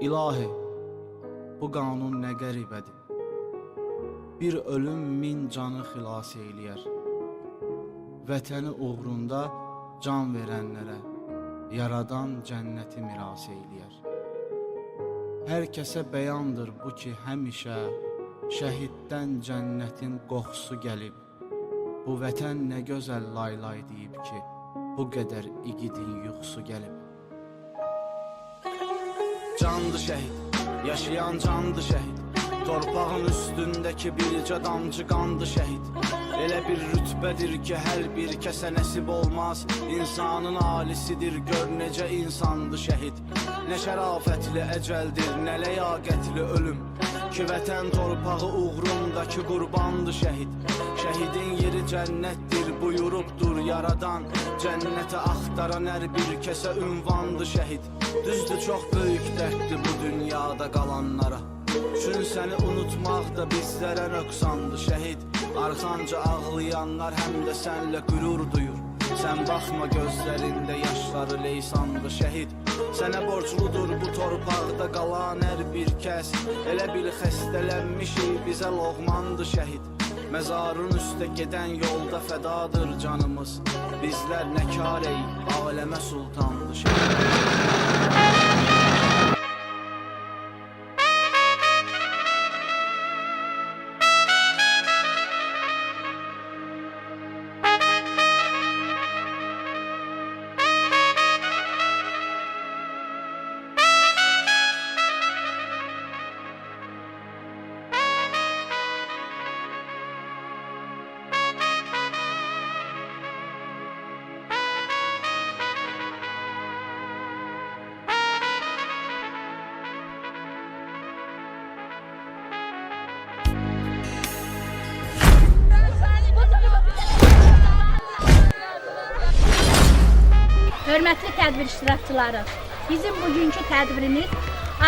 İlahi, bu qanun nə qəribədir. Bir ölüm min canı xilas eyləyər. Vətəni uğrunda can verənlərə yaradan cənnəti miras eyləyər. Hər kəsə bəyandır bu ki, həmişə şəhiddən cənnətin qoxusu gəlib. Bu vətən nə gözəl laylay deyib ki, bu qədər igidin yuxusu gəlib. Candı şəhid, yaşayan candı şəhid. Torpağın üstündəki bircə damcı qandı şəhid. Elə bir rütbədir ki, hər bir kəsə nəsib olmaz. İnsanın alisidir, gör necə insandı şəhid. Nə şərafətli əcəldir, nə ləyaqətli ölüm ki, vətən torpağı uğrundakı qurbandı şəhid. Şəhidin yeri cənnətdir, buyurubdur yaradan. Cənnəti axtaran hər bir kəsə ünvandı şəhid. Düzdür, çox böyük dərddir bu dünyada qalanlara. Çün səni unutmaq da bizlərə nöqsandı şəhid. Arxanca ağlayanlar həm də sənlə qürur duyur. Sən baxma gözlərində yaşları leysandı şəhid. Sənə borcludur bu torpaqda qalan hər bir kəs. Elə bil xəstələnmişik, bizə loğmandı şəhid. Məzarın üstə gedən yolda fədadır canımız. Bizlər nə karey, aləmə sultandı şəhid. Hörmətli tədbir iştirakçıları, bizim bugünkü tədbirimiz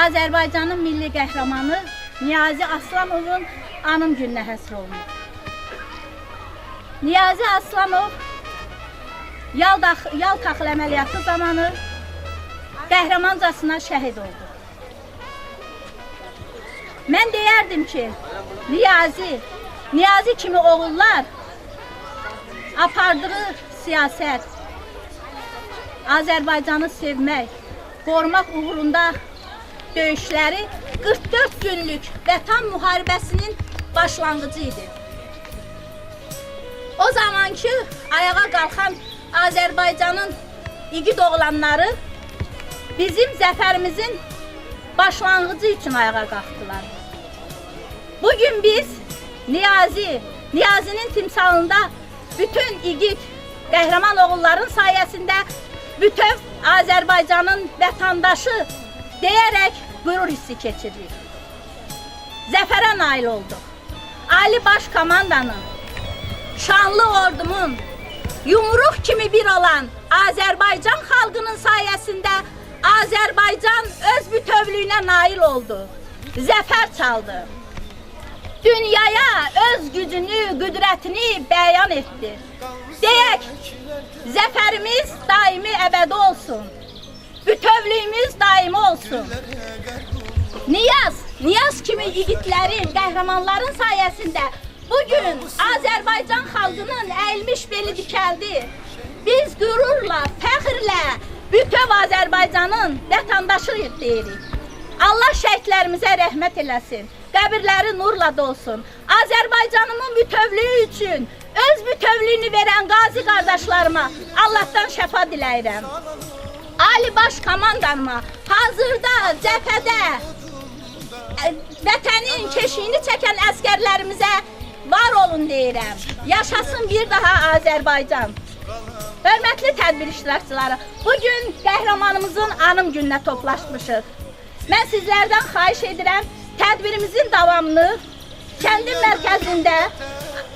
Azərbaycanın milli qəhrəmanı Niyazi Aslanovun anım gününə həsr olunur. Niyazi Aslanov yal taxıl əməliyyatı zamanı qəhrəmancasına şəhid oldu. Mən deyərdim ki, Niyazi kimi oğullar apardığı siyasət, Azərbaycanı sevmək, qorumaq uğrunda döyüşləri 44 günlük Vətən müharibəsinin başlanğıcı idi. O zamanki ayağa qalxan Azərbaycanın igid oğlanları bizim zəfərimizin başlanğıcı üçün ayağa qalxdılar. Bugün biz Niyazinin timsalında bütün igid qəhrəman oğulların sayəsində bütöv Azərbaycanın vətəndaşı deyərək qürur hissi keçiririk. Zəfərə nail olduq. Ali Baş Komandanın, şanlı ordumun, yumruq kimi bir olan Azərbaycan xalqının sayəsində Azərbaycan öz bütövlüyünə nail oldu. Zəfər çaldı. Dünyaya öz gücünü, qüdrətini bəyan etdi. Deyək, zəfərimiz daimi əbədi olsun. Bütövlüyümüz daimi olsun. Niyaz kimi igidlərin, qəhrəmanların sayəsində bugün Azərbaycan xalqının əyilmiş beli dikəldi. Biz qürurla, fəxrlə bütöv Azərbaycanın vətəndaşıyıq deyirik. Allah şəhidlərimizə rəhmət eləsin, qəbirləri nurla dolsun. Azərbaycanımın bütövlüyü üçün öz bütövlüyünü verən qazi qardaşlarıma Allahdan şəfa diləyirəm. Ali Baş Komandanıma hazırda cəbhədə vətənin keşiyini çəkən əskərlərimizə var olun deyirəm. Yaşasın bir daha Azərbaycan. Hörmətli tədbir iştirakçıları, bugün qəhrəmanımızın anım gününə toplaşmışıq. Mən sizlərdən xahiş edirəm, tədbirimizin davamını kəndin mərkəzində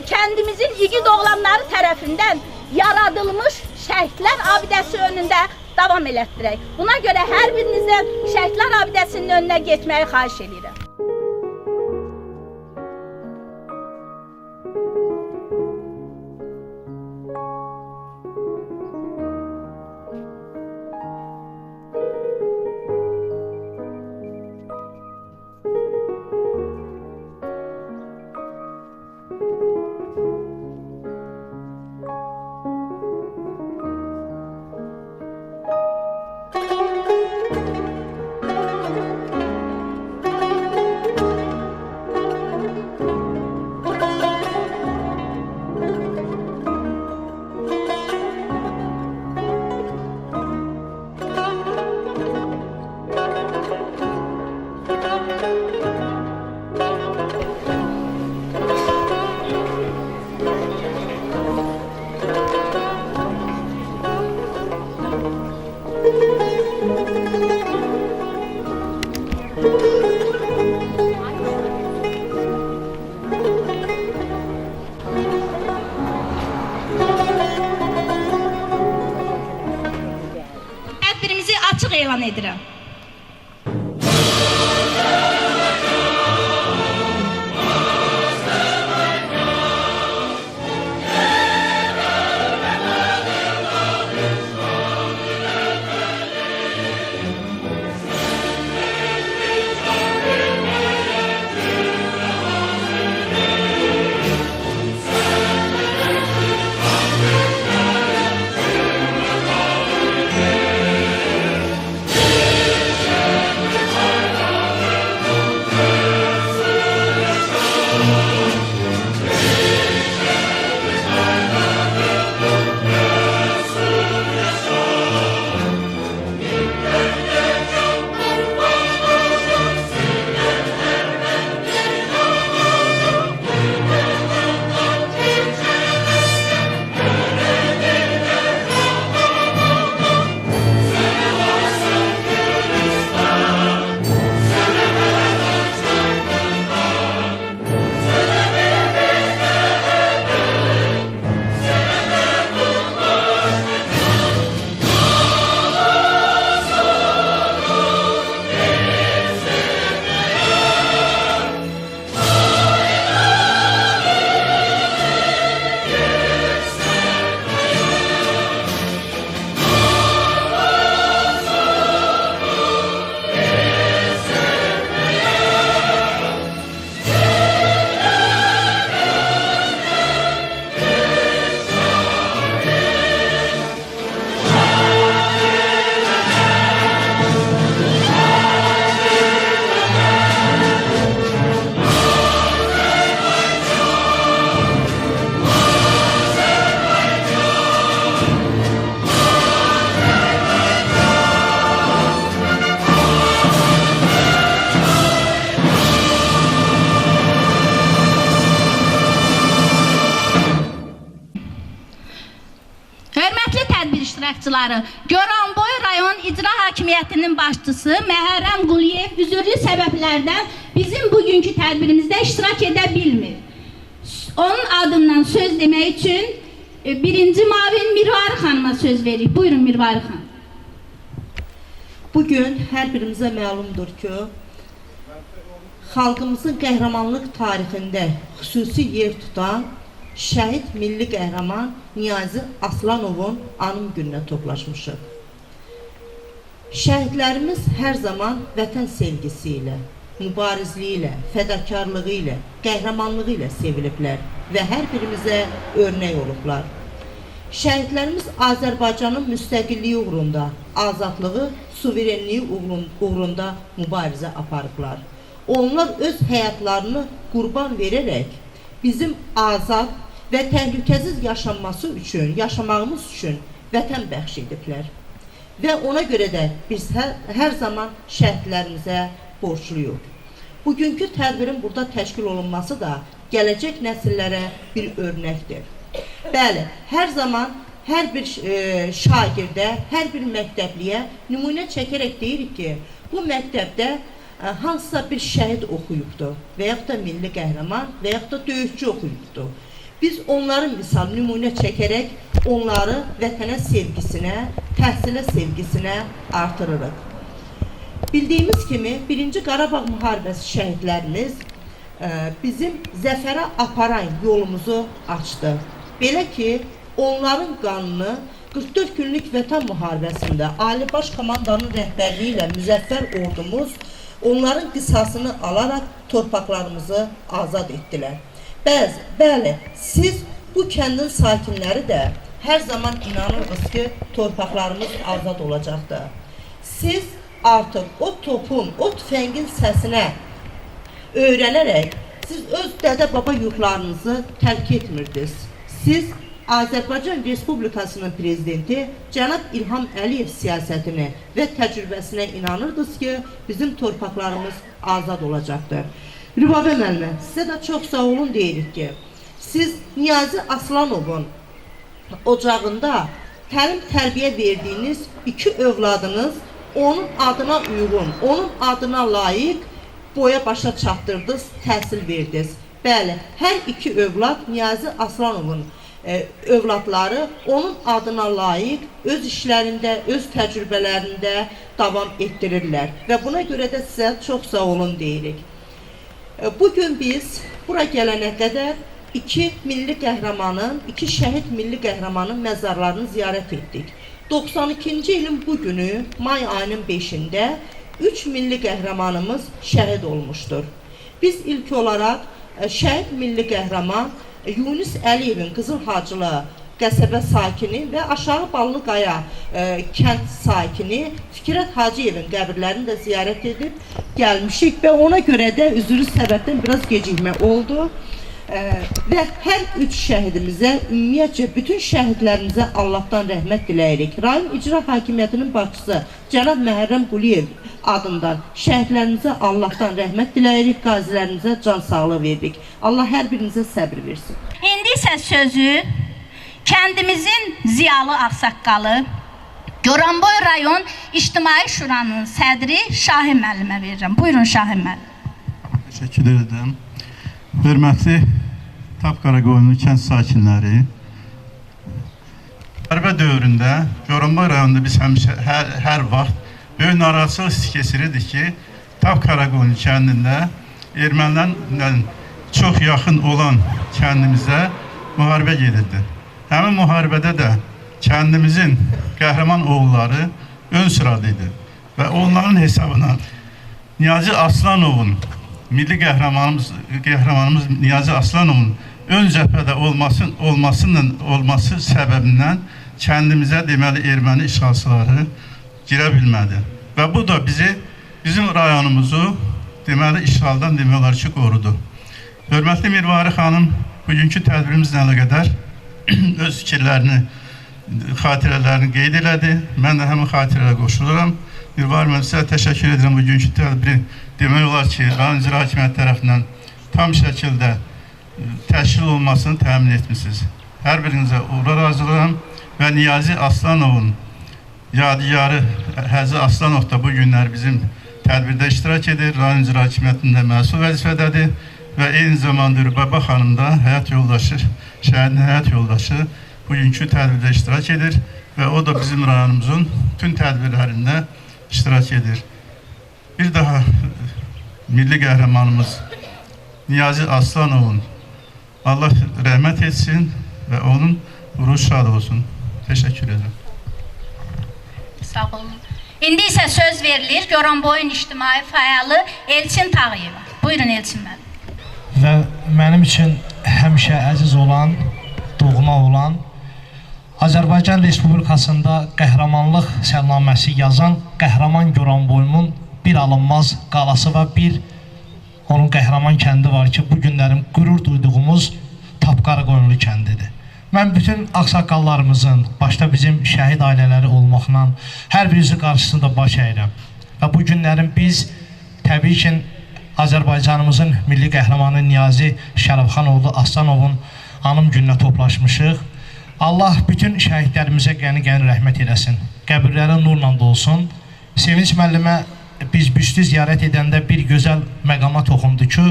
kəndimizin igid oğlanları tərəfindən yaradılmış şəhidlər abidəsi önündə davam elətdirək. Buna görə hər birinizdən şəhidlər abidəsinin önünə getməyi xahiş edirəm. iştirakçıları, Goranboy rayon icra hakimiyyətinin başçısı Məhərrəm Quliyev üzürlü səbəblərdən bizim bugünkü tədbirimizdə iştirak edə bilmir. Onun adından söz demək üçün birinci Mavin Mirvari xanıma söz veririk. Buyurun Mirvari xan. Bugün hər birimizə məlumdur ki, xalqımızın qəhrəmanlıq tarixində xüsusi yer tutan şəhid milli qəhrəman Niyazi Aslanovun anım gününə toplaşmışıq. Şəhidlərimiz hər zaman vətən sevgisi ilə, mübarizliyi ilə, fədakarlığı ilə, qəhrəmanlığı ilə seviliblər və hər birimizə örnək olublar. Şəhidlərimiz Azərbaycanın müstəqilliyi uğrunda, azadlığı, suverenliyi uğrunda mübarizə aparıblar. Onlar öz həyatlarını qurban verərək bizim azad və təhlükəsiz yaşamağımız üçün vətən bəxş ediblər. Və ona görə də biz hər zaman şəhidlərimizə borçluyuq. Bugünkü tədbirin burada təşkil olunması da gələcək nəsillərə bir örnəkdir. Bəli, hər zaman hər bir şagirdə, hər bir məktəbliyə nümunə çəkərək deyirik ki, bu məktəbdə hansısa bir şəhid oxuyubdur və yaxud da milli qəhrəman və yaxud da döyüşçü oxuyubdur. Biz onların misal nümunə çəkərək onları vətənə sevgisinə, təhsilə sevgisinə artırırıq. Bildiyimiz kimi 1-ci Qarabağ müharibəsi şəhidlərimiz bizim zəfərə aparan yolumuzu açdı. Belə ki, onların qanını 44 günlük vətən müharibəsində Ali Baş Komandanın rəhbərliyi ilə müzəffər ordumuz onların qisasını alaraq torpaqlarımızı azad etdilər. Bəli, siz bu kəndin sakinləri də hər zaman inanırdınız ki, torpaqlarımız azad olacaqdır. Siz artıq o topun, o tüfəngin səsinə öyrənərək siz öz dədə-baba yurtlarınızı tərk etmirdiniz. Siz Azərbaycan Respublikasının prezidenti cənab İlham Əliyev siyasətinə və təcrübəsinə inanırdınız ki, bizim torpaqlarımız azad olacaqdır. Rübabə müəllimə, sizə də çox sağ olun deyirik ki, siz Niyazi Aslanovun ocağında təlim-tərbiyə verdiyiniz 2 övladınız onun adına uyğun, onun adına layiq boya başa çatdırdınız, təhsil verdiniz. Bəli, hər 2 övlad Niyazi Aslanovun övladları onun adına layiq öz işlərində, öz təcrübələrində davam etdirirlər və buna görə də sizə çox sağ olun deyirik. Bugün biz bura gələnə qədər iki şəhid milli qəhrəmanın məzarlarını ziyarət etdik. 92-ci ilin bu günü, may ayının 5-də 3 milli qəhrəmanımız şəhid olmuşdur. Biz ilk olaraq şəhid milli qəhrəman Yunus Əliyevin Qızıl Hacılı qəsəbə sakini və Aşağı Ballıqaya kənd sakini Fikrət Hacıyevin qəbirlərini də ziyarət edib gəlmişik və ona görə də üzrlü səbəbdən biraz gecikmə oldu. Və hər üç şəhidimizə, ümumiyyətcə bütün şəhidlərimizə Allahdan rəhmət diləyirik. Rayon İcra Hakimiyyətinin başçısı Cənab Məhərrəm Quliyev adından şəhidlərimizə Allahdan rəhmət diləyirik, qazilərimizə can sağlığı veririk. Allah hər birinizə səbr versin. İndi isə sözü kəndimizin ziyalı ağsaqqalı, Goranboy rayon İctimai Şuranın sədri Şahin müəllimə verirəm. Buyurun Şahin müəllim. Təşəkkür edirəm. Hörmətli Tapqaraqoyunlu kənd sakinləri, müharibə dövründə Goranboy rayonunda biz həmişə hər vaxt böyük narahatçılıq keçirirdik ki, Tapqaraqoyunlu kəndində ermənilərlə çox yaxın olan kəndimizdə müharibə gedirdi. Həmin müharibədə də kəndimizin qəhrəman oğulları ön sırada idi və onların hesabına Niyazi Aslanovun, milli qəhrəmanımız Niyazi Aslanovun ön cəbhədə olması səbəbindən kəndimizə deməli erməni işğalçıları girə bilmədi. Və bu da bizim rayonumuzu deməli işğaldan demək olar ki qorudu. Hörmətli Mirvari xanım bugünkü tədbirimizlə əlaqədar öz fikirlərini, xatirələrini qeyd elədi. Mən də həmin xatirələrə qoşuluram. Mirvari müəllim, sizə təşəkkür edirəm bugünkü tədbiri. Demək olar ki, rayon icra hakimiyyəti tərəfindən tam şəkildə təşkil olunmasını təmin etmişsiniz. Hər birinizə uğurlar arzulayıram və Niyazi Aslanovun yadigarı Həzi Aslanov da bu günlər bizim tədbirdə iştirak edir. Rayon icra hakimiyyətində məsul vəzifədədir və eyni zamanda Rübaba xanım da şəhidin həyat yoldaşı bugünkü tədbirdə iştirak edir və o da bizim rayonumuzun bütün tədbirlərində iştirak edir. Bir daha milli qəhrəmanımız Niyazi Aslanovun Allah rəhmət etsin və onun ruhu şad olsun. Təşəkkür edirəm. Sağ olun. İndi isə söz verilir Goranboyun ictimai fəalı Elçin Tağıyeva. Buyurun Elçin müəllim. Və mənim üçün həmişə əziz olan, doğma olan, Azərbaycan Respublikasında qəhrəmanlıq sərnaməsi yazan qəhrəman Goranboyumun bir alınmaz qalası və bir onun qəhrəman kəndi var ki, bu günlərin qürur duyduğumuz Tapqaraqoyunlu kəndidir. Mən bütün ağsaqqallarımızın, başda bizim şəhid ailələri olmaqla hər birisi qarşısında baş əyirəm. Və bu günlərin biz təbii ki, Azərbaycanımızın milli qəhrəmanı Niyazi Şərəfxanoğlu Aslanovun anım gününə toplaşmışıq. Allah bütün şəhidlərimizə qəni-qəni rəhmət eləsin. Qəbirləri nurla dolsun. Sevinç müəllimə biz büstü ziyarət edəndə bir gözəl məqama toxundu ki,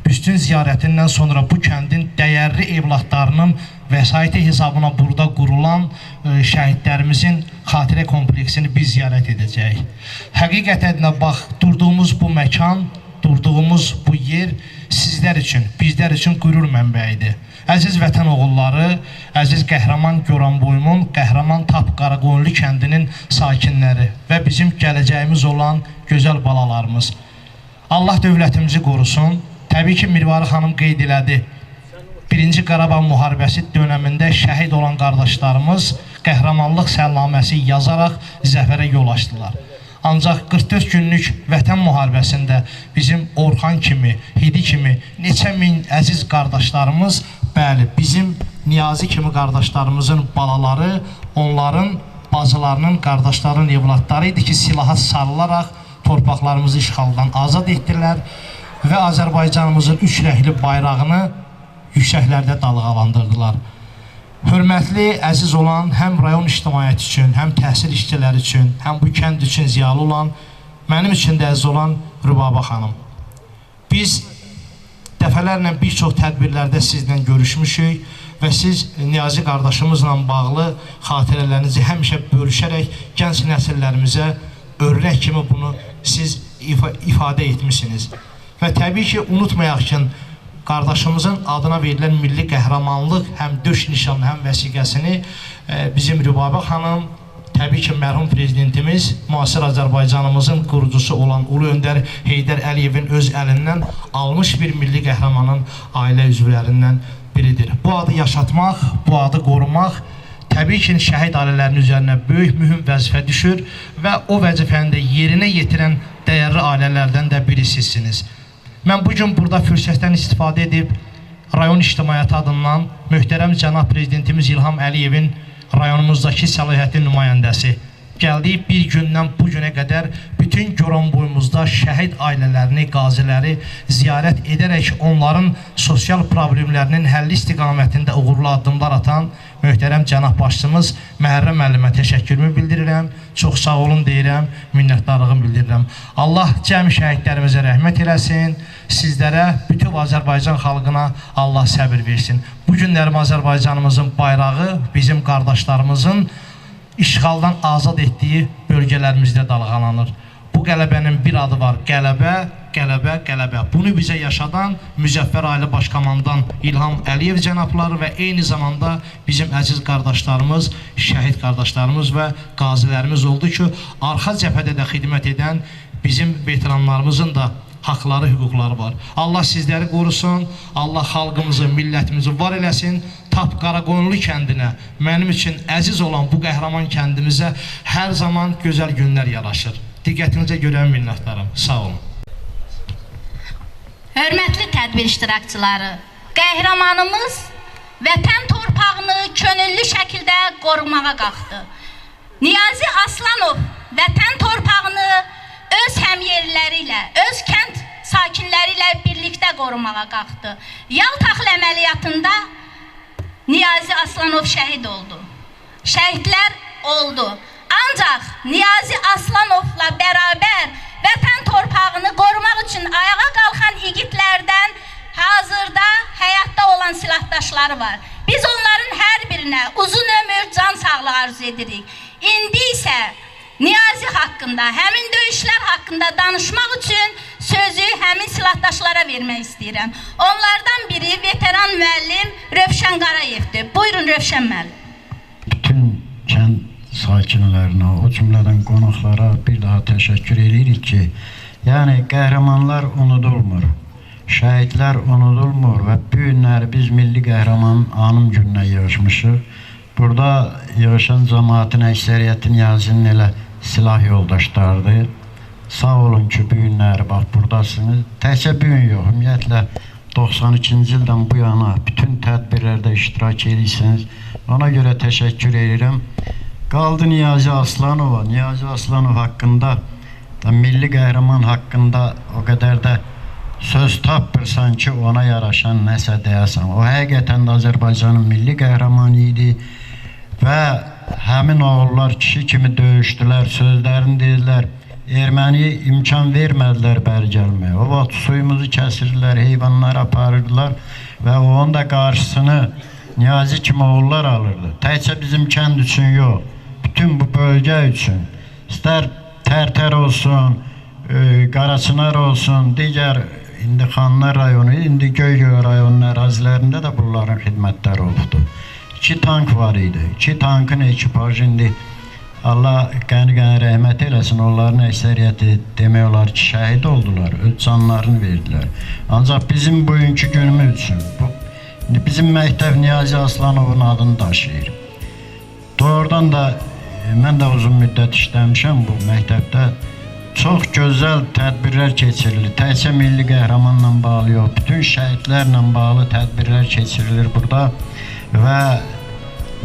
büstün ziyarətindən sonra bu kəndin dəyərli evladlarının vəsaiti hesabına burada qurulan şəhidlərimizin xatirə kompleksini biz ziyarət edəcəyik. Həqiqətən də bax, durduğumuz bu məkan, durduğumuz bu yer sizlər üçün, bizlər üçün qürur mənbəyidir. Əziz vətən oğulları, əziz qəhrəman Goranboyumun, qəhrəman Tapqaraqoyunlu kəndinin sakinləri və bizim gələcəyimiz olan gözəl balalarımız. Allah dövlətimizi qorusun. Təbii ki, Mirvari xanım qeyd elədi. 1-ci Qarabağ müharibəsi dönəmində şəhid olan qardaşlarımız qəhrəmanlıq sərnaməsi yazaraq zəfərə yol açdılar. Ancaq 44 günlük vətən müharibəsində bizim Orxan kimi, Hidi kimi neçə min əziz qardaşlarımız, bəli, bizim Niyazi kimi qardaşlarımızın balaları, onların bacılarının, qardaşlarının evladları idi ki, silaha sarılaraq torpaqlarımızı işğaldan azad etdilər və Azərbaycanımızın üç rəhli bayrağını yüksəklərdə dalğalandırdılar. Hörmətli, əziz olan həm rayon ictimaiyyəti üçün, həm təhsil işçiləri üçün, həm bu kənd üçün ziyalı olan, mənim üçün də əziz olan Rübaba xanım. Biz dəfələrlə bir çox tədbirlərdə sizlə görüşmüşük və siz Niyazi qardaşımızla bağlı xatirələrinizi həmişə bölüşərək gənc nəsillərimizə örnək kimi bunu siz ifadə etmişsiniz. Və təbii ki, unutmayaq ki, qardaşımızın adına verilən milli qəhrəmanlıq həm döş nişanı, həm vəsiqəsini bizim Rübabə xanım, təbii ki, mərhum prezidentimiz, müasir Azərbaycanımızın qurucusu olan Ulu Öndər Heydər Əliyevin öz əlindən almış bir milli qəhrəmanın ailə üzvlərindən biridir. Bu adı yaşatmaq, bu adı qorumaq təbii ki, şəhid ailələrinin üzərinə böyük, mühüm vəzifə düşür və o vəzifəni də yerinə yetirən dəyərli ailələrdən də birisisiniz. Mən bugün burada fürsətdən istifadə edib rayon ictimaiyyəti adından möhtərəm cənab prezidentimiz İlham Əliyevin rayonumuzdakı səlahiyyətli nümayəndəsi gəldiyi bir gündən bu günə qədər bütün Goranboyumuzda şəhid ailələrini, qaziləri ziyarət edərək onların sosial problemlərinin həlli istiqamətində uğurlu addımlar atan möhtərəm cənab başçımız Məhərrəm müəllimə təşəkkürümü bildirirəm, çox sağ olun deyirəm, minnətdarlığımı bildirirəm. Allah cəmi şəhidlərimizə rəhmət eləsin, sizlərə, bütün Azərbaycan xalqına Allah səbir versin. Bu günlərim Azərbaycanımızın bayrağı bizim qardaşlarımızın işğaldan azad etdiyi bölgələrimizdə dalğalanır. Bu qələbənin bir adı var, qələbə, qələbə, qələbə. Bunu bizə yaşadan Müzəffər Ailə Başkomandan İlham Əliyev cənabları və eyni zamanda bizim əziz qardaşlarımız, şəhid qardaşlarımız və qazilərimiz oldu ki, arxa cəbhədə də xidmət edən bizim veteranlarımızın da haqları, hüquqları var. Allah sizləri qorusun, Allah xalqımızı, millətimizi var eləsin. Tap Qaraqoyunlu kəndinə, mənim üçün əziz olan bu qəhrəman kəndimizə hər zaman gözəl günlər yaraşır. Diqqətinizə görə minnətdarım. Sağ olun. Hörmətli tədbir iştirakçıları, qəhrəmanımız vətən torpağını könüllü şəkildə qorumağa qalxdı. Niyazi Aslanov vətən torpağını öz həmyerliləri ilə, öz kənd sakinləri ilə birlikdə qorumağa qalxdı. Yaltaql əməliyyatında Niyazi Aslanov şəhid oldu. Şəhidlər oldu. Ancaq Niyazi Aslanovla bərabər vətən torpağını qorumaq üçün ayağa qalxan igidlərdən hazırda həyatda olan silahdaşları var. Biz onların hər birinə uzun ömür, can sağlığı arzu edirik. İndi isə Niyazi haqqında, həmin döyüşlər haqqında danışmaq üçün sözü həmin silahdaşlara vermək istəyirəm. Onlardan biri veteran müəllim Rövşən Qarayevdir. Buyurun Rövşən müəllim. Bütün kənd sakinlərinə, o cümlədən qonaqlara bir daha təşəkkür edirik ki, yəni qəhrəmanlar unudulmur, şəhidlər unudulmur və bu günləri biz milli qəhrəman anım gününə yığışmışıq. Burada yığışan cəmaatın əksəriyyəti Niyazinin elə silah yoldaşlarıdır. Sağ olun ki, bu günləri bax buradasınız. Təkcə bu gün yox, ümumiyyətlə 92-ci ildən bu yana bütün tədbirlərdə iştirak edirsiniz. Ona görə təşəkkür edirəm. Qaldı Niyazi Aslanova. Niyazi Aslanov haqqında, milli qəhrəman haqqında o qədər də söz tapmırsan ki, ona yaraşan nəsə deyəsən. O həqiqətən də Azərbaycanın milli qəhrəmanı idi və həmin oğullar kişi kimi döyüşdülər, sözlərini dedilər. Erməniyə imkan vermədilər bəri gəlməyə. O vaxt suyumuzu kəsirdilər, heyvanları aparırdılar və onun da qarşısını Niyazi kimi oğullar alırdı. Təkcə bizim kənd üçün yox, bütün bu bölgə üçün. İstər Tərtər olsun, Qaraçınar olsun, digər indi Xanlar rayonu, indi Göygöl rayonunun ərazilərində də bunların xidmətləri olubdu. 2 tank var idi. 2 tankın ekipajı indi Allah qəni-qəni rəhmət eləsin, onların əksəriyyəti demək olar ki, şəhid oldular, öz canlarını verdilər. Ancaq bizim bugünkü günümüz üçün, bizim məktəb Niyazi Aslanovun adını daşıyır. Doğrudan da mən də uzun müddət işləmişəm bu məktəbdə. Çox gözəl tədbirlər keçirilir. Təkcə milli qəhrəmanla bağlı yox, bütün şəhidlərlə bağlı tədbirlər keçirilir burada. Və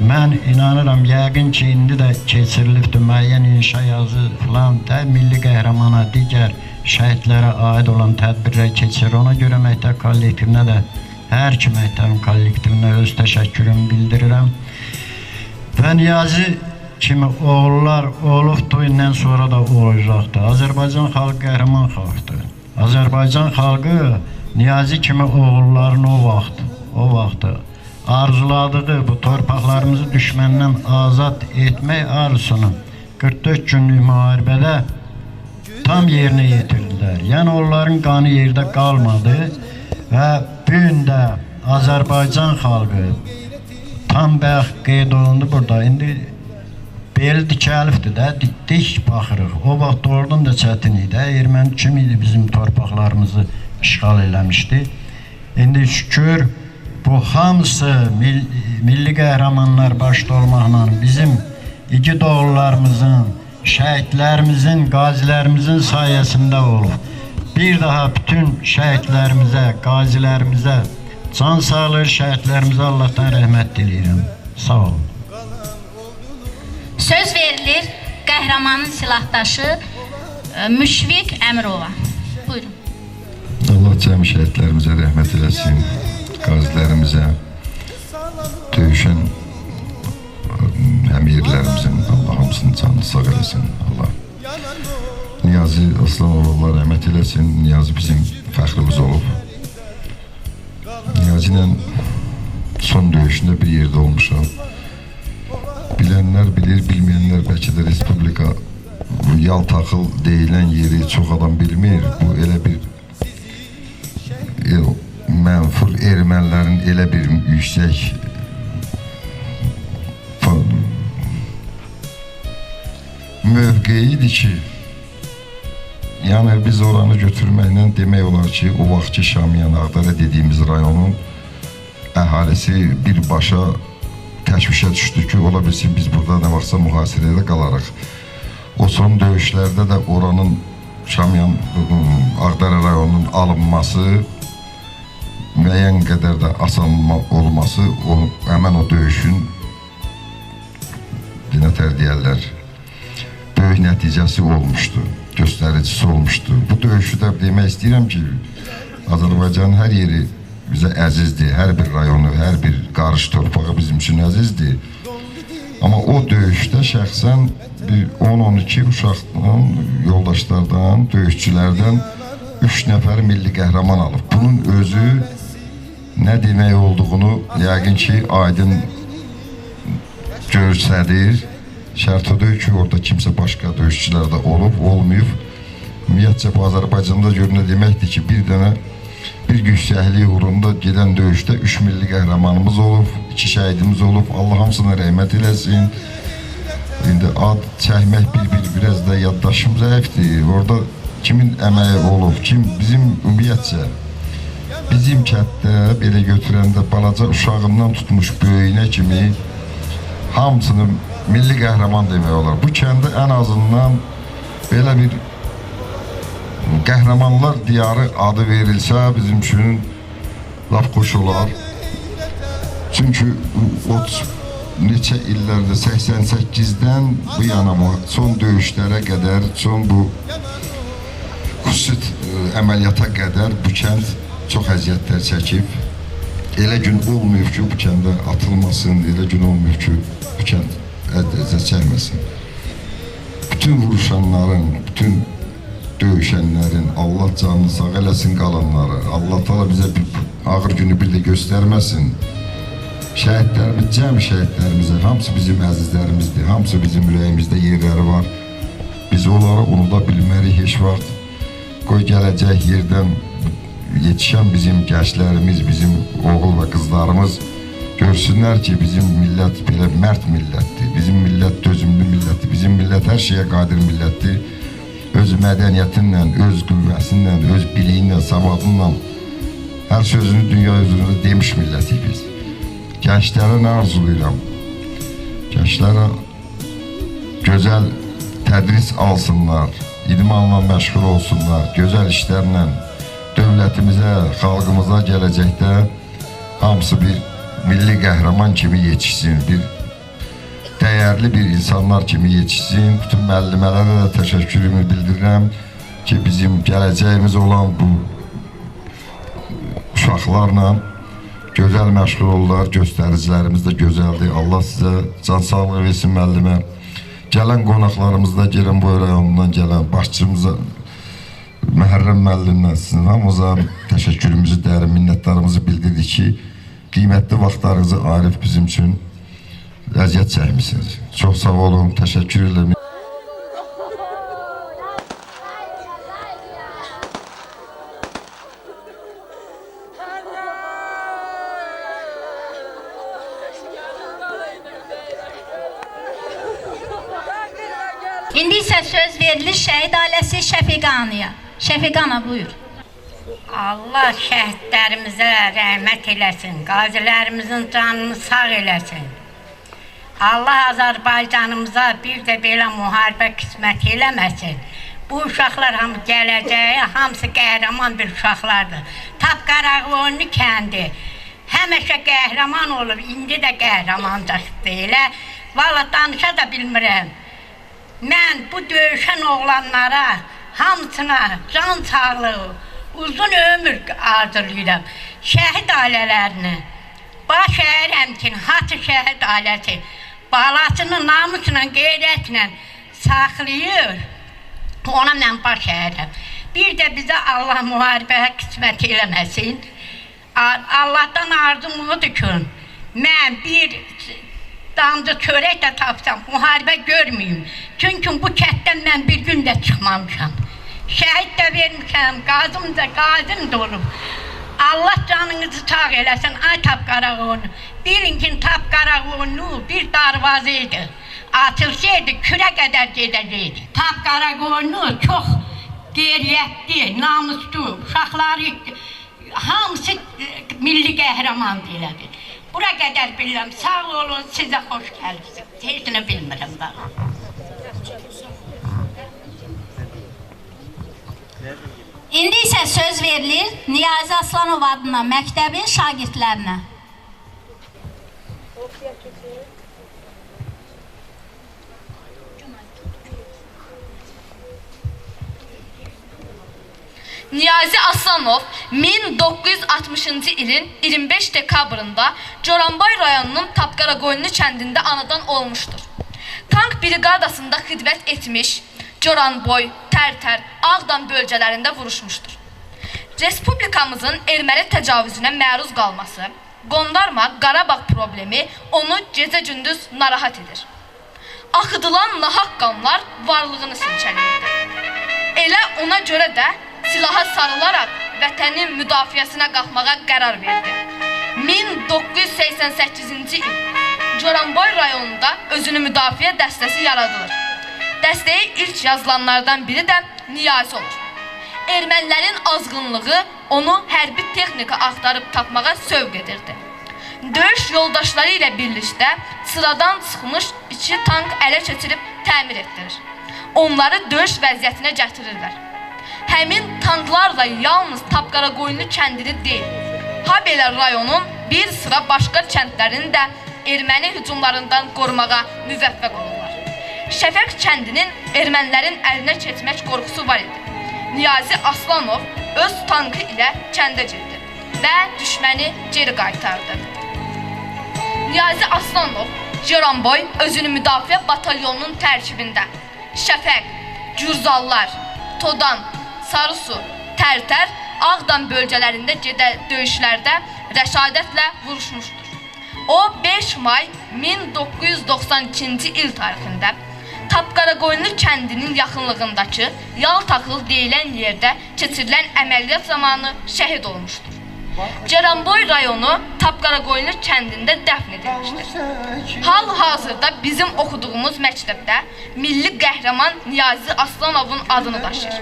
mən inanıram, yəqin ki, indi də keçirilibdir müəyyən inşa yazı filan da milli qəhrəmana, digər şəhidlərə aid olan tədbirlər keçirir. Ona görə məktəb kollektivinə də, hər iki məktəbin kollektivinə öz təşəkkürümü bildirirəm. Və Niyazi kimi oğullar olubdu, indən sonra da olacaqdır. Azərbaycan xalqı qəhrəman xalqdır. Azərbaycan xalqı Niyazi kimi oğulların o vaxt arzuladığı bu torpaqlarımızı düşməndən azad etmək arzusunu 44 günlük müharibədə tam yerinə yetirdilər. Yəni onların qanı yerdə qalmadı və bu gün də Azərbaycan xalqı tam bayaq qeyd olundu burada. İndi bel dikəlifdir də, dik baxırıq. O vaxt doğrudan da çətin idi. Erməni kim idi bizim torpaqlarımızı işğal eləmişdi. İndi şükür bu hamısı milli qəhrəmanlar başda olmaqla bizim igid oğullarımızın, şəhidlərimizin, qazilərimizin sayəsində olub. Bir daha bütün şəhidlərimizə, qazilərimizə can sağlıq, şəhidlərimizə Allahdan rəhmət diləyirəm. Sağ olun. Söz verilir qəhrəmanın silahdaşı Müşfiq Əmirova. Buyurun. Allah cəmi şəhidlərimizə rəhmət eləsin, qazilərimizə, döyüşən həmyerlərimizin Allah hamısının canını sağ eləsin. Allah Niyazi Aslanoğlu rəhmət eləsin. Niyazi bizim fəxrimiz olub. Niyazi ilə son döyüşündə bir yerdə olmuşam. Bilənlər bilir, bilməyənlər bəlkə də Respublika Yaltaxıl deyilən yeri çox adam bilmir. Bu elə bir mənfur ermənilərin elə bir yüksək mövqeyidir ki, yəni biz oranı götürməklə demək olar ki, o vaxtki Şamiyan Ağdərə dediyimiz rayonun əhalisi birbaşa təşvişə düşdü ki, ola bilsin biz burada nə vaxtsa mühasirədə qalarıq. O son döyüşlərdə də oranın Şamiyan Ağdərə rayonunun alınması, müəyyən qədər də asan olması, həmən o döyüşün dinətər deyərlər, böyük nəticəsi olmuşdu, göstəricisi olmuşdu. Bu döyüşü də demək istəyirəm ki, Azərbaycanın hər yeri bizə əzizdir, hər bir rayonu, hər bir qarış torpağı bizim üçün əzizdir. Amma o döyüşdə şəxsən 10-12 uşaqdan, yoldaşlardan, döyüşçülərdən 3 nəfər milli qəhrəman alıb. Bunun özü nə demək olduğunu yəqin ki, aydın görsədir. Şərt odur ki, orada kimsə başqa döyüşçülər də olub, olmayıb. Ümumiyyətcə, bu Azərbaycanda görünə deməkdir ki, bir yüksəklik uğrunda gedən döyüşdə 3 milli qəhrəmanımız olub, 2 şəhidimiz olub. Allah hamısına rəhmət eləsin. İndi ad çəkmək biraz da yaddaşım zəifdir. Orada kimin əməyi olub, bizim ümumiyyətcə, bizim kətdə belə götürəndə balaca uşağından tutmuş böyüyünə kimi hamısını milli qəhrəman demək olar. Bu kəndə ən azından belə bir qəhrəmanlar diyarı adı verilsə bizim üçün laf xoş olar. Çünki neçə illərdə 88-dən bu yana son döyüşlərə qədər, son bu xüsusi əməliyyata qədər bu kənd çox əziyyətlər çəkib. Elə gün olmayıb ki, bu kəndə atılmasın, elə gün olmayıb ki, bu kənd əziyyət çəkməsin. Bütün vuruşanların, bütün döyüşənlərin Allah canını sağ eləsin qalanları. Allah Teala bizə bir ağır günü bir də göstərməsin. Şəhidlərimiz, cəm şəhidlərimizə, hamısı bizim əzizlərimizdir, hamısı bizim ürəyimizdə yerləri var. Biz onları unuda bilmərik heç vaxt. Qoy gələcək yerdən yetişən bizim gənclərimiz, bizim oğul və qızlarımız görsünlər ki, bizim millət belə mərd millətdir, bizim millət dözümlü millətdir, bizim millət hər şeyə qadir millətdir. Öz mədəniyyətinlə, öz qüvvəsinlə, öz biliyinlə, savadınla hər sözünü dünya üzrində demiş millətik biz. Gənclərə nə arzulayıram? Gənclərə gözəl tədris alsınlar, idmanla məşğul olsunlar, gözəl işlərlə dövlətimizə, xalqımıza gələcəkdə hamısı bir milli qəhrəman kimi yetişsin, bir dəyərli bir insanlar kimi yetişsin. Bütün müəllimələrə də təşəkkürümü bildirirəm ki, bizim gələcəyimiz olan bu uşaqlarla gözəl məşğul olurlar, göstəricilərimiz də gözəldir. Allah sizə can sağlığı versin müəllimə. Gələn qonaqlarımız da gələn boy rayonundan gələn başçımıza, Məhərrəm müəllimlə sizin hamımıza təşəkkürümüzü, dərin minnətlarımızı bildirdik ki, qiymətli vaxtlarınızı ayırıb bizim üçün əziyyət çəkmişsiniz. Çox sağ olun, təşəkkür edirəm. İndi isə söz verilir şəhid ailəsi Şəfiqə Anıya. Şəfiqə Ana, buyur. Allah şəhidlərimizə rəhmət eləsin, qazilərimizin canını sağ eləsin. Allah Azərbaycanımıza bir də belə müharibə qismət eləməsin. Bu uşaqlar hamı gələcəyi, hamısı qəhrəman bir uşaqlardır. Tapqaraqoyunlu kəndi həmişə qəhrəman olub, indi də qəhrəmancaqdır elə. Valla danışa da bilmirəm. Mən bu döyüşən oğlanlara, hamısına can sağlığı, uzun ömür arzulayıram. Şəhid ailələrini, baş əyər həmkin, Hatı şəhid ailəsi, balasının namusla, qeyrətlə saxlayır, ona mən baş əyərəm. Bir də bizə Allah müharibəyə qismət eləməsin. Allahdan arzum odur ki, mən bir damcı çörək də tapsam, müharibə görməyim. Çünki bu kətdən mən bir gün də çıxmamışam. Şəhid də vermişəm, qazım da olub. Allah canınızı sağ eləsin, ay Tapqaraqoyunlu. Bilin ki, Tapqaraqoyunlu bir darvazaydı. Atılsaydı, kürə qədər gedəcəkdi. Tapqaraqoyunlu çox qeyriyyətli, namuslu, uşaqları, hamısı milli qəhrəmandır elədir. Bura qədər bilirəm, sağ olun, sizə xoş gəlirsiniz. Tezini bilmirəm da. İndi isə söz verilir Niyazi Aslanov adına məktəbin şagirdlərinə. Niyazi Aslanov 1960-cı ilin 25 dekabrında Coranbay rayonunun Tapqaraqoyunlu kəndində anadan olmuşdur. Tank briqadasında xidmət etmiş, Coranboy, Tərtər, Ağdam bölgələrində vuruşmuşdur. Respublikamızın erməni təcavüzünə məruz qalması, Qondarma, Qarabağ problemi onu gecə-gündüz narahat edir. Axıdılan nahaq qanlar varlığını silkələyirdi. Elə ona görə də silaha sarılaraq vətənin müdafiəsinə qalxmağa qərar verdi. 1988-ci il Coranboy rayonunda özünü müdafiə dəstəsi yaradılır. Dəstəyə ilk yazılanlardan biri də Niyazi olur. Ermənilərin azğınlığı onu hərbi texnika axtarıb tapmağa sövq edirdi. Döyüş yoldaşları ilə birlikdə sıradan çıxmış 2 tank ələ keçirib təmir etdirir. Onları döyüş vəziyyətinə gətirirlər. Həmin tanklarla yalnız Tapqaraqoyunlu kəndini deyil, habelə rayonun bir sıra başqa kəndlərini də erməni hücumlarından qorumağa müvəffəq olurlar. Şəfəq kəndinin ermənilərin əlinə keçmək qorxusu var idi. Niyazi Aslanov öz tankı ilə kəndə girdi və düşməni geri qaytardı. Niyazi Aslanov Coranboy özünü müdafiə batalyonunun tərkibində Şəfəq, Gürzallar, Todan, Sarısu, Tərtər, Ağdam bölgələrində döyüşlərdə rəşadətlə vuruşmuşdur. O 5 may 1992-ci il tarixində Tapqaraqoyunlu kəndinin yaxınlığındakı Yaltaxıl deyilən yerdə keçirilən əməliyyat zamanı şəhid olmuşdur. Coranboy rayonu Tapqaraqoyunlu kəndində dəfn edilmişdir. Hal-hazırda bizim oxuduğumuz məktəbdə milli qəhrəman Niyazi Aslanovun adını daşıyır.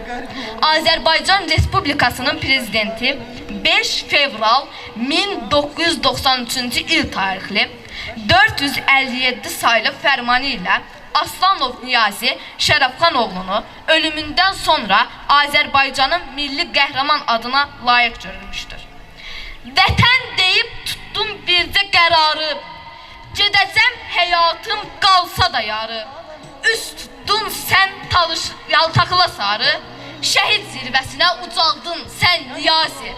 Azərbaycan Respublikasının prezidenti 5 fevral 1993-cü il tarixli 457 saylı fərmanı ilə Aslanov Niyazi Şərəfxanoğlunu ölümündən sonra Azərbaycanın milli qəhrəman adına layiq görülmüşdür. Vətən deyib tutdum bircə qərarı, gedəcəm həyatım qalsa da yarı. Üst tutdun sən Yaltaxıla sarı, şəhid zirvəsinə ucaldın sən Niyazi.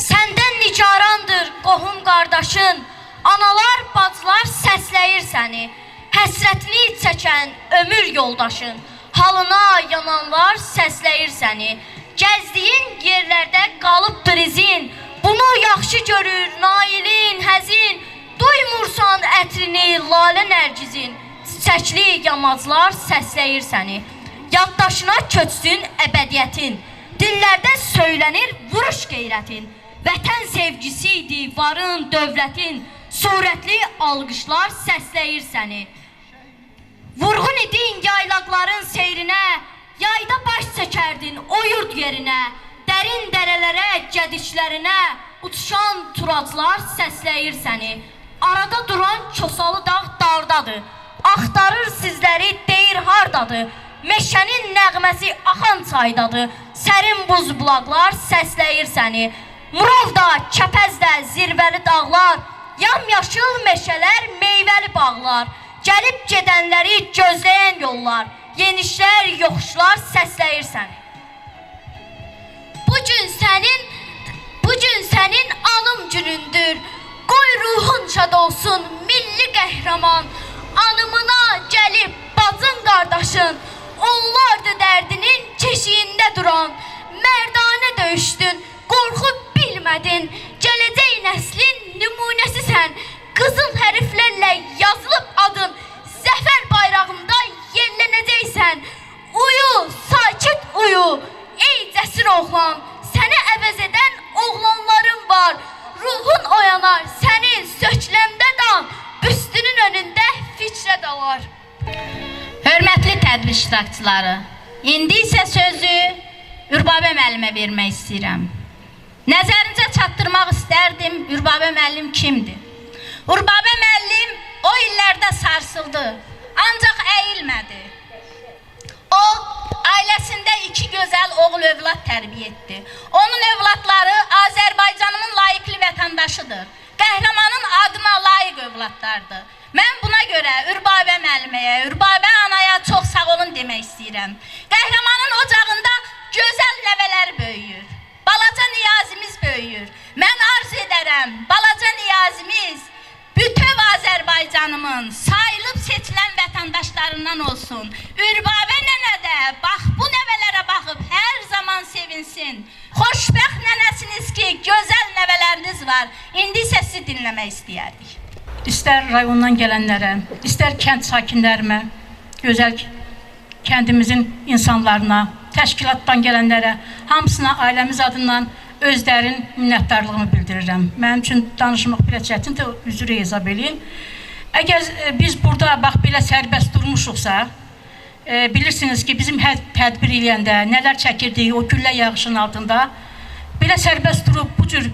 Səndən nigarandır qohum qardaşın, analar, bacılar səsləyir səni. Həsrətini çəkən ömür yoldaşın, halına yananlar səsləyir səni. Gəzdiyin yerlərdə qalıb izin, bu Bunu yaxşı görür nailin, həzin, duymursan ətrini lalə nərgizin. Çiçəkli yamaclar səsləyir səni. Yaddaşına köçsün əbədiyyətin. Dillərdə söylənir vuruş qeyrətin. Vətən sevgisi idi varın, dövlətin. Surətli alqışlar səsləyir səni. Vurğun idin yaylaqların seyrinə, yayda baş çəkərdin o yurd yerinə. Dərin dərələrə, gədişlərinə, uçuşan turaclar səsləyir səni. Arada duran Kosalı dağ dardadır. Axtarır sizləri, deyir hardadır. Meşənin nəğməsi axan çaydadır. Sərin buz bulaqlar səsləyir səni. Murovda, Kəpəzdə, zirvəli dağlar, yamyaşıl meşələr, meyvəli bağlar. Gəlib gedənləri gözləyən yollar, yenişlər, yoxuşlar səsləyir səni. Bugün sənin anım günündür. Qoy ruhun şad olsun milli qəhrəman. Anımına gəlib bacın qardaşın, onlardı dərdinin keşiyində duran. Mərdanə döyüşdün, qorxu bilmədin, gələcək nəslin nümunəsisən. Qızıl hərflərlə yazılıb adın, zəfər bayrağında yellənəcəksən. Uyu, sakit uyu, ey cəsur oğlan, səni əvəz edən oğlanların var. Ruhun oyanar, sənin sökləmdə dan, büstünün önündə fikrə dalar. Hörmətli tədbir iştirakçıları, indi isə sözü Ürbabə müəllimə vermək istəyirəm. Nəzərinizə çatdırmaq istərdim, Ürbabə müəllim kimdir? Ürbabə müəllim o illərdə sarsıldı, ancaq əyilmədi. O, ailəsində 2 gözəl oğul övlad tərbiyə etdi. Onun övladları Azərbaycanımın layiqli vətəndaşıdır. Qəhrəmanın adına layiq övladlardır. Mən buna görə Ürbabə müəlliməyə, Ürbabə anaya çox sağ olun demək istəyirəm. Qəhrəmanın ocağında gözəl nəvələr böyüyür. Balaca Niyazimiz böyüyür. Mən arz edərəm, balaca Niyazimiz bütöv Azərbaycanımın sayılıb seçilən vətəndaşlarından olsun. Ürbabə nənə də bax bu nəvələrə baxıb hər zaman sevinsin. Xoşbəxt nənəsiniz ki, gözəl nəvələriniz var. İndi isə sizi dinləmək istəyərdik. İstər rayondan gələnlərə, istər kənd sakinlərimə, gözəl kəndimizin insanlarına, təşkilatdan gələnlərə, hamısına ailəmiz adından özlərin minnətdarlığımı bildirirəm. Mənim üçün danışmaq belə çətindir, üzrə hesab edin. Əgər biz burada bax belə sərbəst durmuşuqsa, bilirsiniz ki, bizim tədbir eləyəndə nələr çəkirdik o güllə yağışın altında, belə sərbəst durub bu cür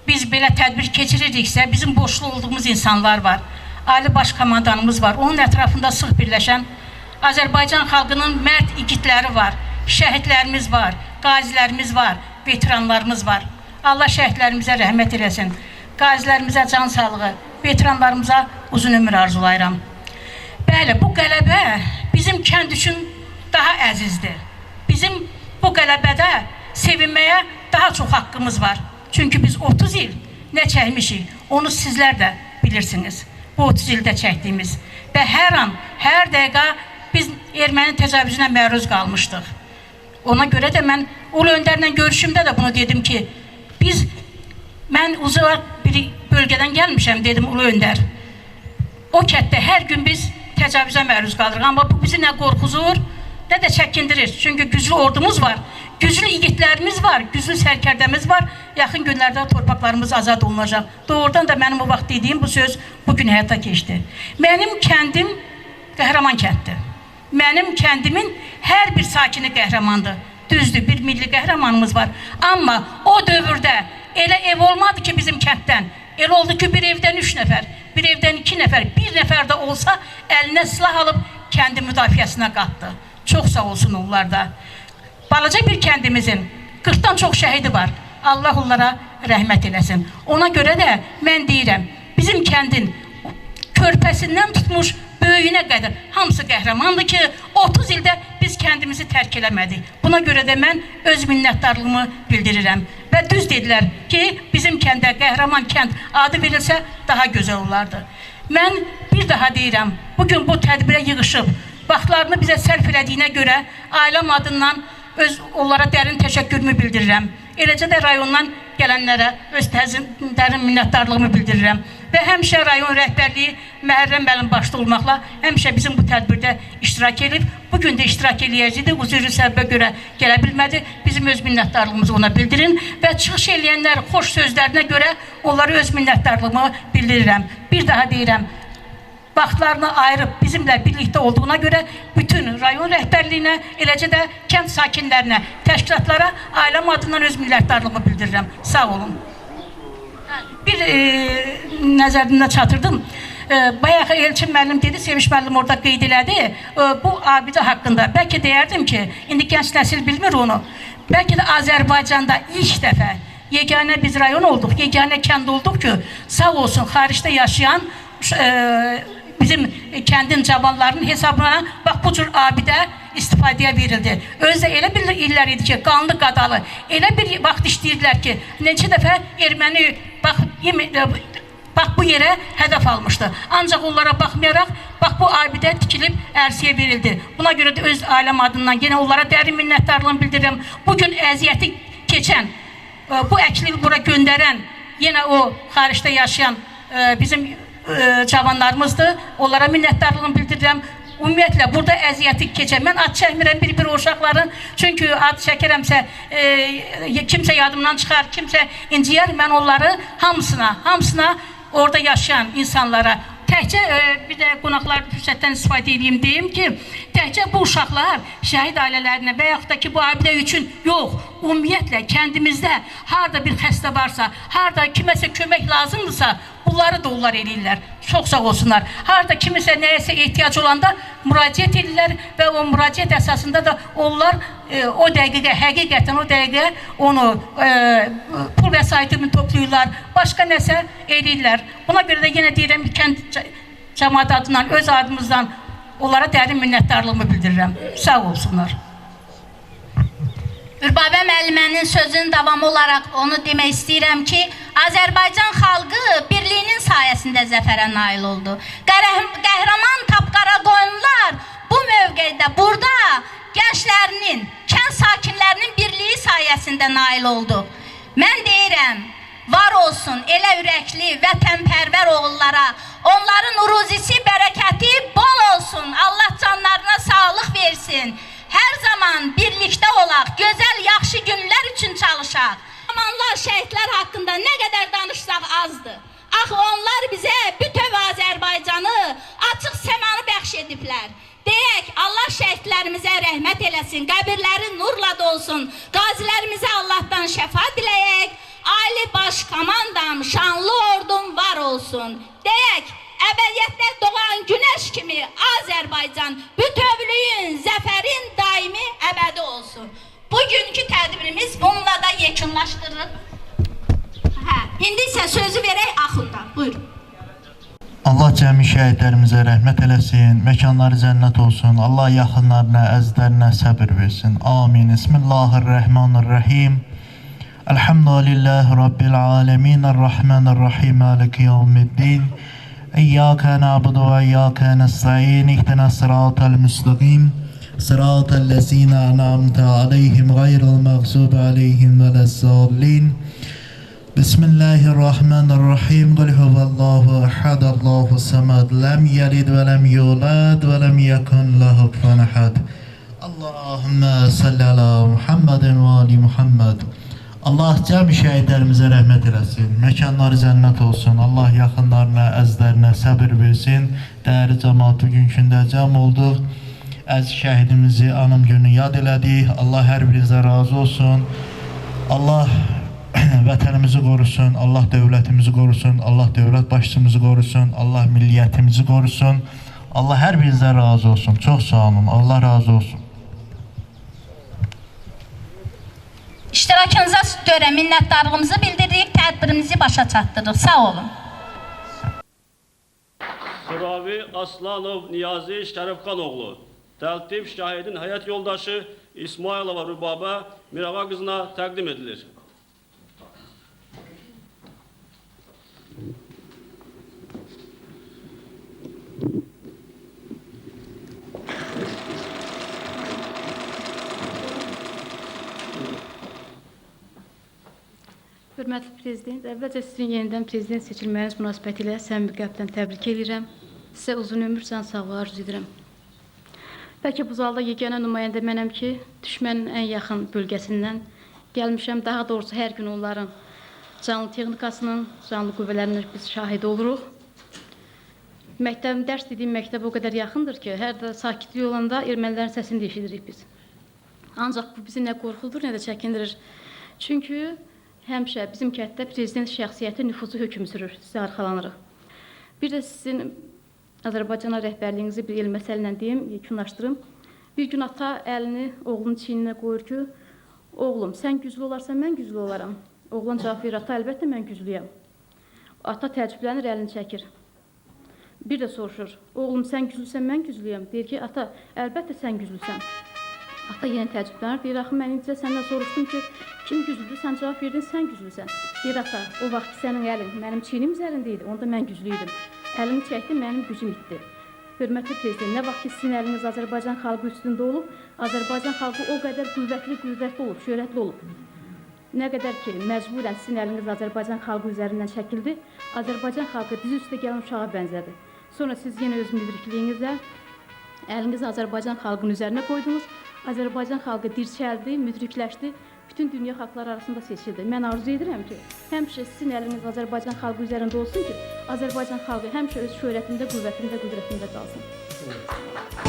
biz belə tədbir keçiririksə, bizim borçlu olduğumuz insanlar var. Ali baş komandanımız var, onun ətrafında sıx birləşən Azərbaycan xalqının mərd igidləri var, şəhidlərimiz var, qazilərimiz var, veteranlarımız var. Allah şəhidlərimizə rəhmət eləsin, qazilərimizə can sağlığı, veteranlarımıza uzun ömür arzulayıram. Bəli, bu qələbə bizim kənd üçün daha əzizdir. Bizim bu qələbədə sevinməyə daha çox haqqımız var. Çünki biz 30 il nə çəkmişik, onu sizlər də bilirsiniz. Bu 30 ildə çəkdiyimiz və hər an, hər dəqiqə biz erməni təcavüzünə məruz qalmışdıq. Ona görə də mən Ulu Öndərlə görüşümdə də bunu dedim ki, mən uzaq bir bölgədən gəlmişəm, dedim Ulu Öndər. O kətdə hər gün biz təcavüzə məruz qalırıq, amma bu bizi nə qorxuzur, nə də çəkindirir. Çünki güclü ordumuz var, güclü igidlərimiz var, güclü sərkərdəmiz var. Yaxın günlərdə torpaqlarımız azad olunacaq. Doğrudan da mənim o vaxt dediyim bu söz bugün həyata keçdi. Mənim kəndim qəhrəman kənddir. Mənim kəndimin hər bir sakini qəhrəmandır. Düzdür, bir milli qəhrəmanımız var. Amma o dövrdə elə ev olmadı ki bizim kənddən. Elə oldu ki bir evdən 3 nəfər, bir evdən 2 nəfər, bir nəfər də olsa əlinə silah alıb kəndi müdafiəsinə qatdı. Çox sağ olsun onlar da. Balaca bir kəndimizin 40-dan çox şəhidi var. Allah onlara rəhmət eləsin. Ona görə də mən deyirəm, bizim kəndin körpəsindən tutmuş böyüyünə qədər hamısı qəhrəmandır ki, 30 ildə biz kəndimizi tərk eləmədik. Buna görə də mən öz minnətdarlığımı bildirirəm. Və düz dedilər ki, bizim kəndə qəhrəman kənd adı verilsə daha gözəl olardı. Mən bir daha deyirəm, bugün bu tədbirə yığışıb, vaxtlarını bizə sərf elədiyinə görə ailəm adından onlara dərin təşəkkürümü bildirirəm. Eləcə də rayondan gələnlərə öz dərin minnətdarlığımı bildirirəm. Və həmişə rayon rəhbərliyi Məhərrəm müəllim başda olmaqla həmişə bizim bu tədbirdə iştirak edib. Bugün də iştirak eləyəcəkdir. Uzun səbəbə görə gələ bilmədi. Bizim öz minnətdarlığımızı ona bildirin və çıxış eləyənlər xoş sözlərinə görə onlara öz minnətdarlığımı bildirirəm. Bir daha deyirəm, vaxtlarını ayırıb bizimlə birlikdə olduğuna görə bütün rayon rəhbərliyinə, eləcə də kənd sakinlərinə, təşkilatlara ailəm adından öz minnətdarlığımı bildirirəm. Sağ olun. Bir nəzərimdə çatırdım. Bayaq Elçin müəllim dedi, Sevinç müəllim orada qeyd elədi. Bu abidə haqqında bəlkə deyərdim ki, indi gənc nəsil bilmir onu. Bəlkə də Azərbaycanda ilk dəfə yeganə biz rayon olduq, yeganə kənd olduq ki, sağ olsun xaricdə yaşayan bizim kəndin cavanlarının hesabına bax bu cür abidə istifadəyə verildi. Özdə elə bir illər idi ki, qanlı qadalı, elə bir vaxt işləyirdilər ki, neçə dəfə erməni bax bu yerə hədəf almışdı. Ancaq onlara baxmayaraq, bax bu abidə tikilib ərsəyə verildi. Buna görə də öz ailəm adından yenə onlara dərin minnətdarlığımı bildirirəm. Bugün əziyyəti keçən, bu əklini bura göndərən, yenə o xaricdə yaşayan bizim cavanlarımızdır. Onlara minnətdarlığımı bildirirəm. Ümumiyyətlə, burada əziyyəti keçən, mən ad çəkmirəm bir uşaqların, çünki ad çəkirəmsə, kimsə yadımdan çıxar, kimsə inciyər, mən onları hamısına orada yaşayan insanlara, təkcə bir də qonaqlar fürsətdən istifadə edeyim, deyim ki, təkcə bu uşaqlar şəhid ailələrinə və yaxud da ki, bu abidə üçün yox, ümumiyyətlə, kəndimizdə harada bir xəstə varsa, harada kiməsə kömək lazımdırsa, bunları da onlar eləyirlər. Çox sağ olsunlar. Harada kimisə nəyəsə ehtiyac olanda müraciət edirlər və o müraciət əsasında da onlar o dəqiqə, həqiqətən o dəqiqə onu pul vəsaitini toplayırlar, başqa nəsə eləyirlər. Buna görə də yenə deyirəm, kənd cəmaat adından, öz adımızdan onlara dərin minnətdarlığımı bildirirəm. Sağ olsunlar. Ürbabə müəllimənin sözünün davamı olaraq onu demək istəyirəm ki, Azərbaycan xalqı birliyinin sayəsində zəfərə nail oldu. Qəhrəman tapqara qoyunlar bu mövqedə, burada gənclərinin, kənd sakinlərinin birliyi sayəsində nail oldu. Mən deyirəm, var olsun elə ürəkli, vətənpərvər oğullara, onların ruzisi, bərəkəti bol olsun, Allah canlarına sağlıq versin. Hər zaman birlikdə olaq, gözəl, yaxşı günlər üçün çalışaq. Amanlar, şəhidlər haqqında nə qədər danışsaq azdır. Axı onlar bizə bütöv Azərbaycanı, açıq səmanı bəxş ediblər. Deyək, Allah şəhidlərimizə rəhmət eləsin, qəbirləri nurla dolsun, qazilərimizə Allahdan şəfa diləyək, Ali Baş Komandam, şanlı ordum var olsun. Deyək, əbədiyyətdə doğan günəş kimi Azərbaycan bütövlüyün, zəfərin daimi əbədi olsun. Bugünkü tədbirimiz bununla da yekunlaşdırılır. İndi isə sözü verək Axunda. Buyurun. Allah cəmi şəhidlərimizə rəhmət eləsin, məkanları cənnət olsun. Allah yaxınlarına, əzizlərinə səbir versin. Amin. Bismillahirrahmanirrahim. Elhamdülillahi Rabbil alemin. Errahmanirrahim. Maliki yevmiddin. İyyâke na'budu ve iyyâke nesta'in. İhdina sıratal müstakîm. Sıratal lezîne en'amte aleyhim gayril mağzûbi aleyhim velezzâllîn. Bismillahirrahmanirrahim. Kul huvallahu ehad. Allahu samad. Lem yelid ve lem yulad ve lem yekun lehu kufuven ehad. Allahümme salli ala Muhammedin ve ali Muhammed. Allah cəmi şəhidlərimizə rəhmət eləsin, məkanları cənnət olsun, Allah yaxınlarına, əzizlərinə səbir versin. Dəyərli cəmaat, bugünkündə cəm olduq, əziz şəhidimizi anım günü yad elədik. Allah hər birinizə razı olsun. Allah vətənimizi qorusun, Allah dövlətimizi qorusun, Allah dövlət başçımızı qorusun, Allah milliyyətimizi qorusun. Allah hər birinizə razı olsun. Çox sağ olun, Allah razı olsun. İştirakınıza görə minnətdarlığımızı bildiririk, tədbirimizi başa çatdırırıq. Sağ olun. Sıravi Aslanov Niyazi Şərifxanoğlu, təltif şahidin həyat yoldaşı İsmailova Rübabə Mirağa qızına təqdim edilir. Hörmətli Prezident, əvvəlcə sizin yenidən Prezident seçilməyiniz münasibətilə səmimi qəlbdən təbrik edirəm. Sizə uzun ömür, can sağlığı arzu edirəm. Bəlkə bu zalda yeganə nümayəndə mənəm ki, düşmənin ən yaxın bölgəsindən gəlmişəm. Daha doğrusu hər gün onların canlı texnikasının, canlı qüvvələrinin biz şahid oluruq. Məktəbim, dərs dediyim məktəb o qədər yaxındır ki, hər də sakitlik olanda ermənilərin səsini də eşidirik biz. Ancaq bu bizi nə qorxuldur, nə də çəkindirir. Çünki həmişə bizim kənddə prezident şəxsiyyəti nüfuzu hökm sürür, sizə arxalanırıq. Bir də sizin Azərbaycana rəhbərliyinizi bir el məsələ deyim, yekunlaşdırım. Bir gün ata əlini oğlunun çiyninə qoyur ki, oğlum, sən güclü olarsan, mən güclü olaram. Oğlan cavab verir, ata, əlbəttə mən güclüyəm. Ata təəccüblənir, əlini çəkir. Bir də soruşur, oğlum, sən güclüsən, mən güclüyəm. Deyir ki, ata, əlbəttə sən güclüsən. Ata yenə təəccüblənir, deyir, axı, mən incə səndən soruşdum ki, kim güclüdür, sən cavab verdin, sən güclüsən. Deyir, ata, o vaxt ki, sənin əlin mənim çiynim üzərində idi, onda mən güclüydüm. Əlimi çəkdi, mənim gücüm itdi. Hörmətli Prezident, nə vaxt ki, sizin əliniz Azərbaycan xalqı üstündə olub, Azərbaycan xalqı o qədər qüvvətli olub, şöhrətli olub. Nə qədər ki, məcburən sizin əliniz Azərbaycan xalqı üzərindən çəkildi, Azərbaycan xalqı dizi üstə gələn uşağa bənzədi. Sonra siz yenə öz müdrikliyinizlə əlinizi Azərbaycan xalqının üzərinə qoydunuz, Azərbaycan xalqı dirçəldi, müdrikləşdi, bütün dünya xalqları arasında seçildi. Mən arzu edirəm ki, həmişə sizin əliniz Azərbaycan xalqı üzərində olsun ki, Azərbaycan xalqı həmişə öz şöhrətində, qüvvətində, qüdrətində qalsın.